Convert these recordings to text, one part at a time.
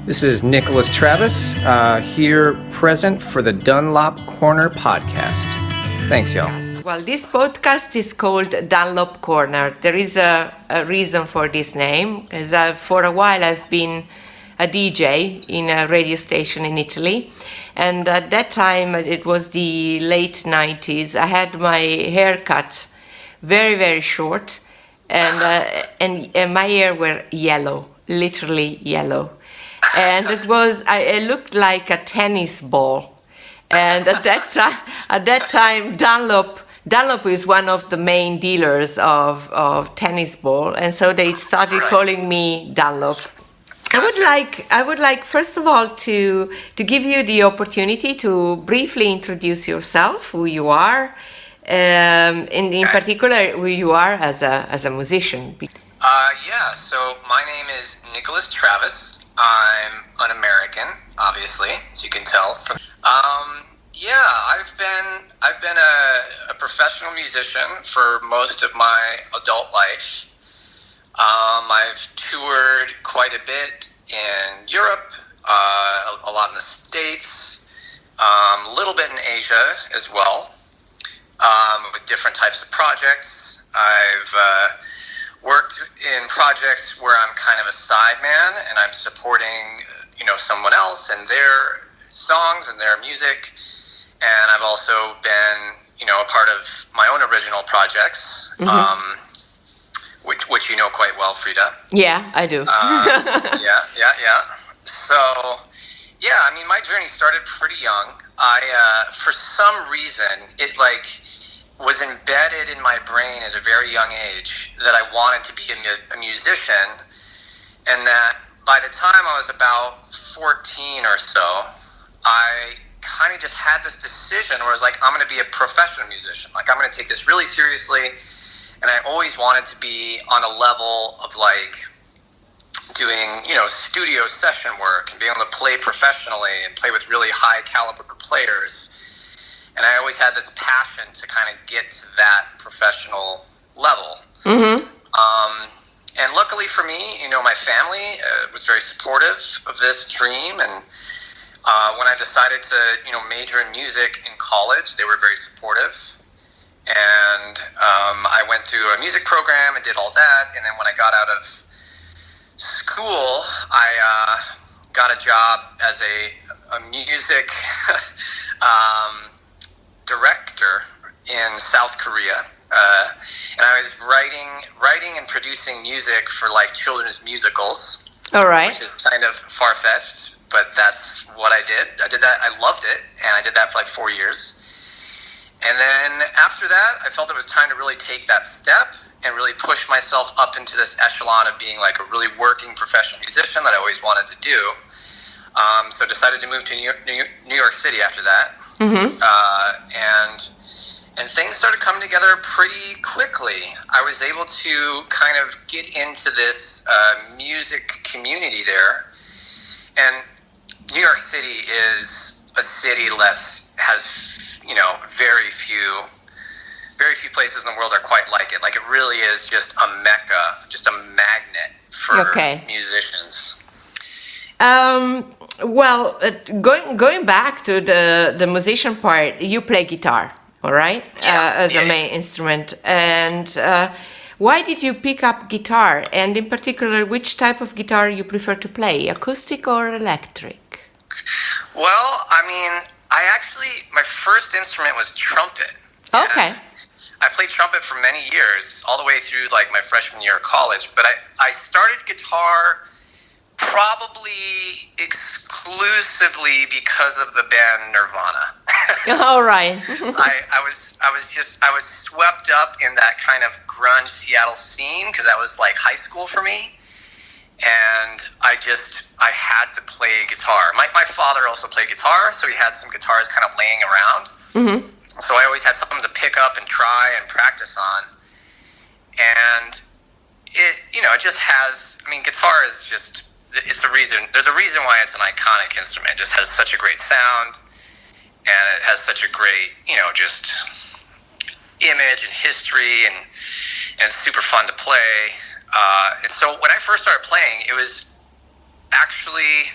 This is Nicholas Travis, here present for the Dunlop Corner podcast. Thanks, y'all. Well, this podcast is called Dunlop Corner. There is a reason for this name, because for a while I've been a DJ in a radio station in Italy. And at that time, it was the late 90s, I had my hair cut very, very short. And my hair were yellow, literally yellow. And I looked like a tennis ball. And at that time, Dunlop is one of the main dealers of tennis ball, and so they started calling me Dunlop. I would like first of all to give you the opportunity to briefly introduce yourself, who you are, and in particular who you are as a musician. So my name is Nicholas Travis. I'm an American, obviously, as you can tell from. I've been a professional musician for most of my adult life. I've toured quite a bit in Europe, a lot in the States, a little bit in Asia as well, with different types of projects. I've worked in projects where I'm kind of a sideman and I'm supporting, someone else and their songs and their music. And I've also been, a part of my own original projects, which you know quite well, Frida. Yeah, I do. Yeah. So, my journey started pretty young. For some reason, it was embedded in my brain at a very young age that I wanted to be a musician, and that by the time I was about 14 or so, I kind of just had this decision where I was like, I'm going to be a professional musician. Like, I'm going to take this really seriously, and I always wanted to be on a level of doing, studio session work and being able to play professionally and play with really high caliber players. And I always had this passion to kind of get to that professional level. And luckily for me, my family was very supportive of this dream. And when I decided to, major in music in college, they were very supportive. And I went through a music program and did all that. And then when I got out of school, I got a job as a music director in South Korea, and I was writing and producing music for children's musicals. All right. Which is kind of far-fetched, but that's what I did. I did that. I loved it, and I did that for 4 years. And then after that, I felt it was time to really take that step and really push myself up into this echelon of being a really working professional musician that I always wanted to do. So decided to move to New York City after that. And things started coming together pretty quickly. I was able to kind of get into this music community there. And New York City is a city has, very few places in the world are quite like it. It really is just a mecca, just a magnet for musicians. Going back to the musician part, you play guitar, all right? As a main instrument. And why did you pick up guitar? And in particular, which type of guitar you prefer to play, acoustic or electric? Well, my first instrument was trumpet. Okay. And I played trumpet for many years, all the way through my freshman year of college. But I started guitar probably exclusively because of the band Nirvana. All right. I was swept up in that kind of grunge Seattle scene because that was high school for me, and I had to play guitar. My father also played guitar, so he had some guitars kind of laying around. So I always had something to pick up and try and practice on, and it just has. Guitar is just. It's a reason. There's a reason why it's an iconic instrument. It just has such a great sound, and it has such a great, just image and history, and super fun to play. And so when I first started playing, it was actually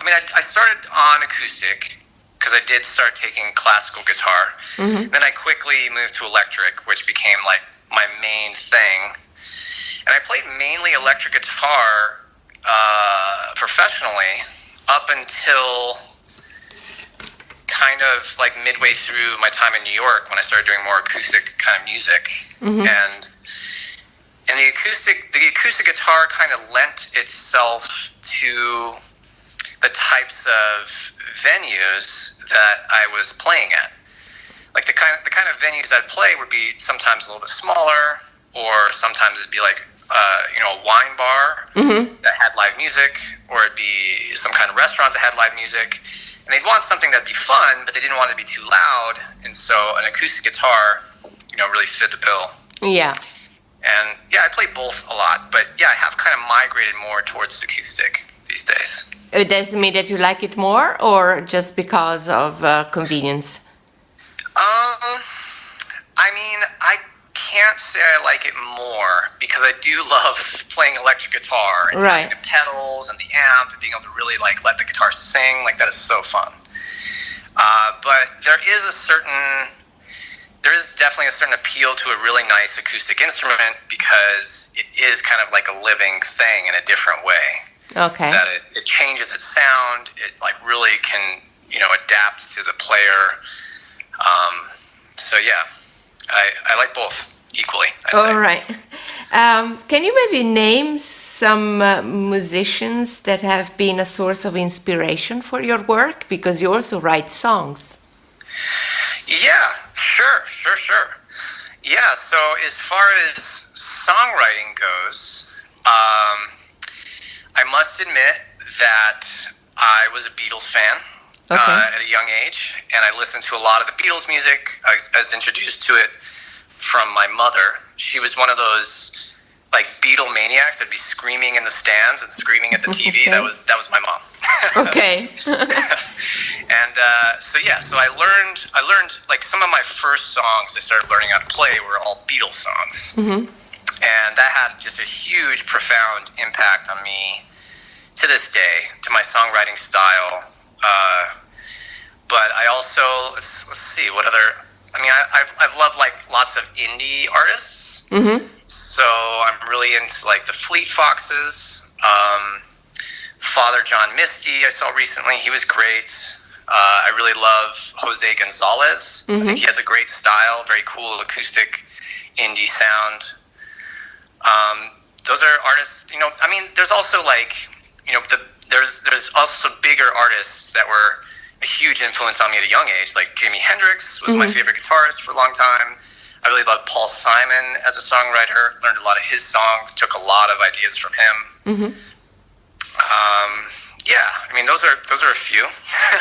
I started on acoustic because I did start taking classical guitar. Then I quickly moved to electric, which became like my main thing. And I played mainly electric guitar professionally up until kind of like midway through my time in New York when I started doing more acoustic kind of music. And the acoustic guitar kind of lent itself to the types of venues that I was playing at. Like the kind of venues I'd play would be sometimes a little bit smaller, or sometimes it'd be like a wine bar that had live music, or it'd be some kind of restaurant that had live music. And they'd want something that'd be fun, but they didn't want it to be too loud. And so an acoustic guitar, really fit the bill. Yeah. And I play both a lot, but I have kind of migrated more towards acoustic these days. Does it mean that you like it more, or just because of convenience? I can't say I like it more because I do love playing electric guitar and having the pedals and the amp and being able to really like let the guitar sing. Like that is so fun. But there is definitely a certain appeal to a really nice acoustic instrument because it is kind of like a living thing in a different way. Okay. That it changes its sound. It like really can adapt to the player. I like both equally. All right. Can you maybe name some musicians that have been a source of inspiration for your work? Because you also write songs. Yeah, sure. Yeah, so as far as songwriting goes, I must admit that I was a Beatles fan at a young age, and I listened to a lot of the Beatles music. I was introduced to it from my mother. She was one of those like Beatle maniacs that'd be screaming in the stands and screaming at the TV. That was my mom. Okay. And so I learned like some of my first songs I started learning how to play were all Beatles songs. And that had just a huge, profound impact on me to this day, to my songwriting style. But I also, let's see, what other, I've loved like lots of indie artists. So I'm really into like the Fleet Foxes, Father John Misty I saw recently. He was great. I really love Jose Gonzalez. I think he has a great style, very cool acoustic indie sound. Those are artists, there's also like, there's also bigger artists that were a huge influence on me at a young age. Like Jimi Hendrix was my favorite guitarist for a long time. I really loved Paul Simon as a songwriter, learned a lot of his songs, took a lot of ideas from him. Those are a few.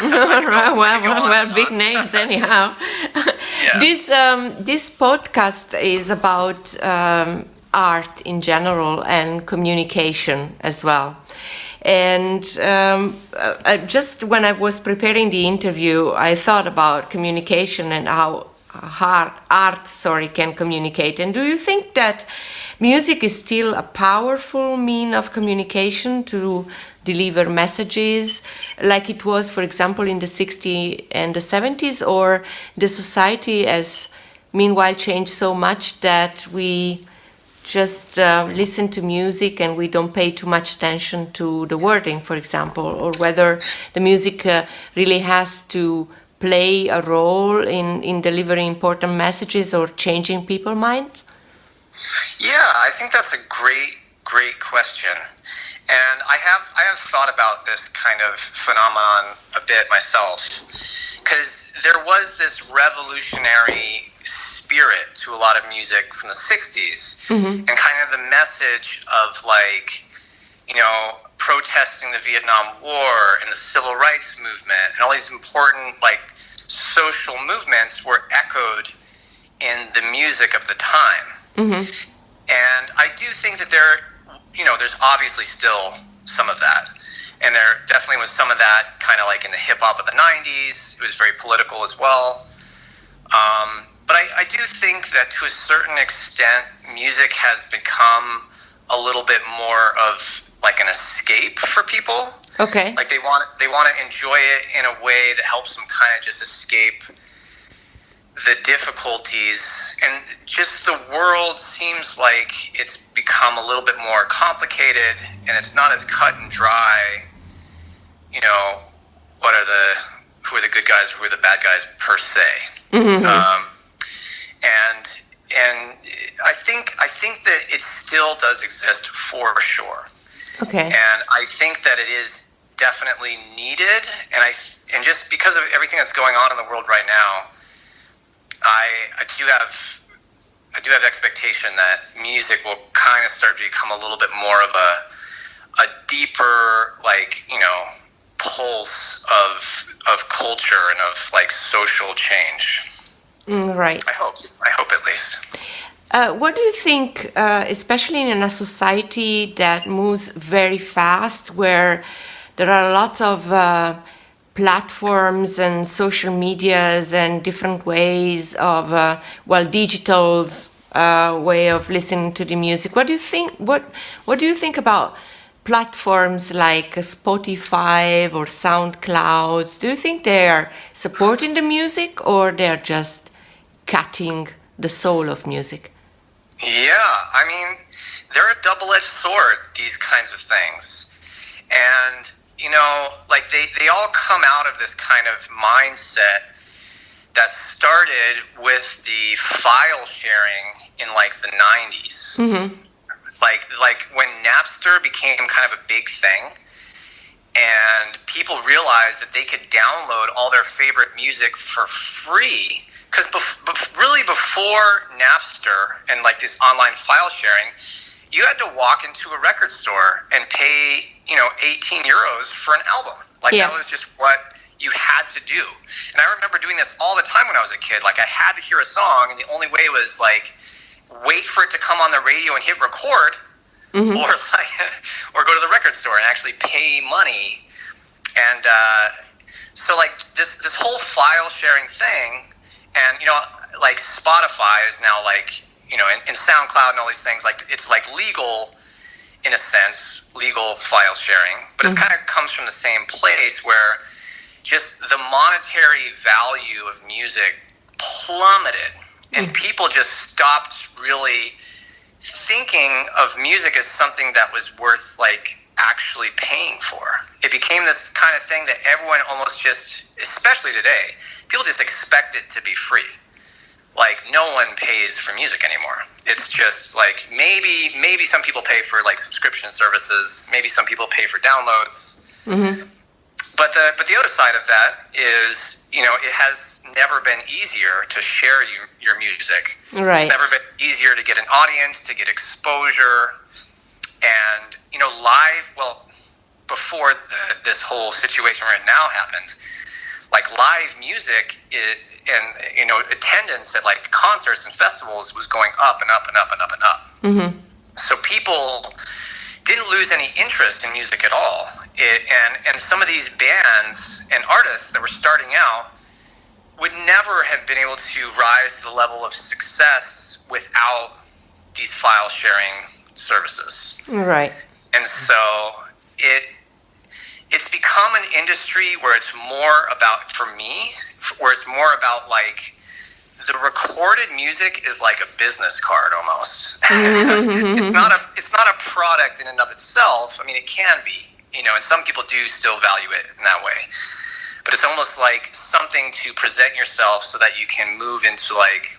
Well, big names anyhow. Yeah. This podcast is about art in general and communication as well. And just when I was preparing the interview, I thought about communication and how art can communicate. And do you think that music is still a powerful means of communication to deliver messages like it was, for example, in the 60s and the 70s, or the society has meanwhile changed so much that we just listen to music and we don't pay too much attention to the wording, for example, or whether the music really has to play a role in delivering important messages or changing people's minds? Yeah, I think that's a great question. And I have thought about this kind of phenomenon a bit myself, because there was this revolutionary spirit to a lot of music from the 60s, and kind of the message of like, protesting the Vietnam War and the Civil Rights Movement and all these important like social movements were echoed in the music of the time. And I do think that there's obviously still some of that. And there definitely was some of that kind of like in the hip-hop of the 90s. It was very political as well. But I do think that to a certain extent, music has become a little bit more of like an escape for people. Okay. Like they want to enjoy it in a way that helps them kind of just escape the difficulties. And just the world seems like it's become a little bit more complicated, and it's not as cut and dry. You know, who are the good guys, who are the bad guys per se. Mm-hmm. And I think that it still does exist for sure. Okay. And I think that it is definitely needed. And just because of everything that's going on in the world right now, I do have expectation that music will kind of start to become a little bit more of a deeper, like, you know, pulse of culture and of like social change. Right. I hope at least. What do you think, especially in a society that moves very fast, where there are lots of platforms and social medias and different ways of, digital way of listening to the music? What do you think? What do you think about platforms like Spotify or SoundCloud? Do you think they are supporting the music, or they're just cutting the soul of music? Yeah, I mean, they're a double-edged sword, these kinds of things. And, you know, like they all come out of this kind of mindset that started with the file sharing in like the 90s. Mm-hmm. Like when Napster became kind of a big thing, and people realized that they could download all their favorite music for free. Because really before Napster and like this online file sharing, you had to walk into a record store and pay, you know, 18 euros for an album. Like that was just what you had to do. And I remember doing this all the time when I was a kid. Like I had to hear a song, and the only way was like wait for it to come on the radio and hit record, mm-hmm. or go to the record store and actually pay money. And so like this whole file sharing thing. And, you know, like Spotify is now like, you know, and SoundCloud and all these things, like it's like legal in a sense, legal file sharing, but it kind of comes from the same place where just the monetary value of music plummeted, and people just stopped really thinking of music as something that was worth like actually paying for. It became this kind of thing that everyone almost just, especially today, people just expect it to be free. Like no one pays for music anymore. It's just like maybe some people pay for like subscription services. Maybe some people pay for downloads. Mm-hmm. But the other side of that is, you know, it has never been easier to share your music. Right. It's never been easier to get an audience, to get exposure, and you know, before this whole situation right now happened. Like live music and you know, attendance at like concerts and festivals was going up and up and up and up and up. Mm-hmm. So people didn't lose any interest in music at all. And some of these bands and artists that were starting out would never have been able to rise to the level of success without these file sharing services. Right. And so it's become an industry where it's more about, for me, where it's more about like the recorded music is like a business card almost. It's not a product in and of itself. I mean, it can be, you know, and some people do still value it in that way. But it's almost like something to present yourself so that you can move into like,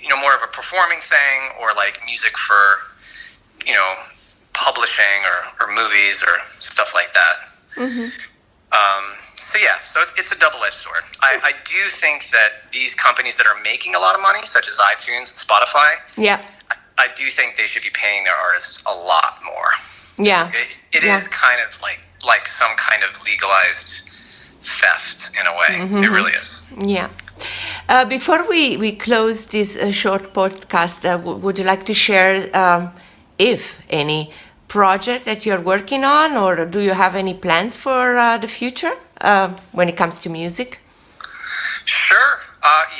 you know, more of a performing thing, or like music for, you know, publishing or movies or stuff like that. Mm-hmm. So it's a double-edged sword. I do think that these companies that are making a lot of money, such as iTunes and Spotify, I do think they should be paying their artists a lot more. Yeah, it is kind of like some kind of legalized theft in a way. Mm-hmm. It really is. Yeah. Before we close this short podcast, would you like to share, if any, project that you're working on, or do you have any plans for the future when it comes to music? Sure.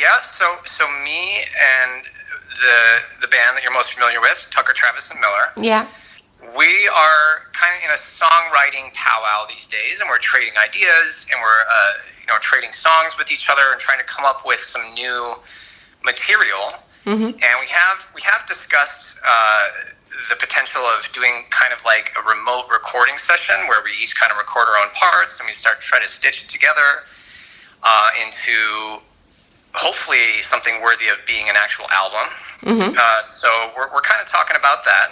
Yeah. So me and the band that you're most familiar with, Tucker, Travis, and Miller. Yeah. we are kind of in a songwriting powwow these days, and we're trading ideas, and we're trading songs with each other and trying to come up with some new material. And we have discussed the potential of doing kind of like a remote recording session where we each kind of record our own parts and we try to stitch together into hopefully something worthy of being an actual album. So we're kind of talking about that.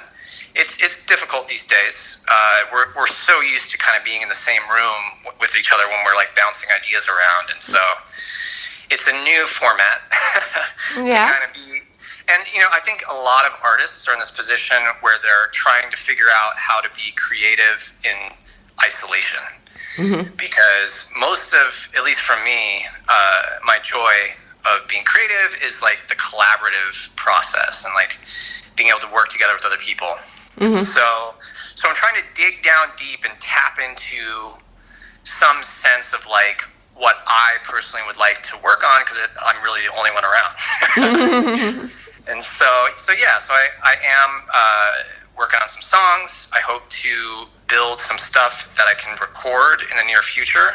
It's difficult these days. We're so used to kind of being in the same room with each other when we're like bouncing ideas around, and so it's a new format to kind of be. And I think a lot of artists are in this position where they're trying to figure out how to be creative in isolation, because most of, at least for me, my joy of being creative is like the collaborative process and like being able to work together with other people. So I'm trying to dig down deep and tap into some sense of like what I personally would like to work on, because I'm really the only one around. And so I am working on some songs. I hope to build some stuff that I can record in the near future.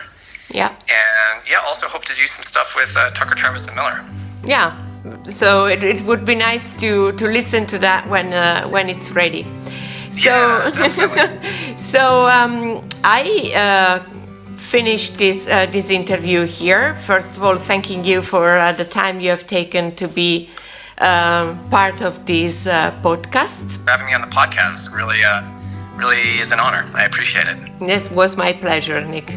Yeah. And also hope to do some stuff with Tucker, Travis, and Miller. Yeah. So it would be nice to listen to that when it's ready. So I finished this interview here. First of all, thanking you for the time you have taken to be part of this podcast. Having me on the podcast really is an honor. I appreciate it. It was my pleasure, Nick.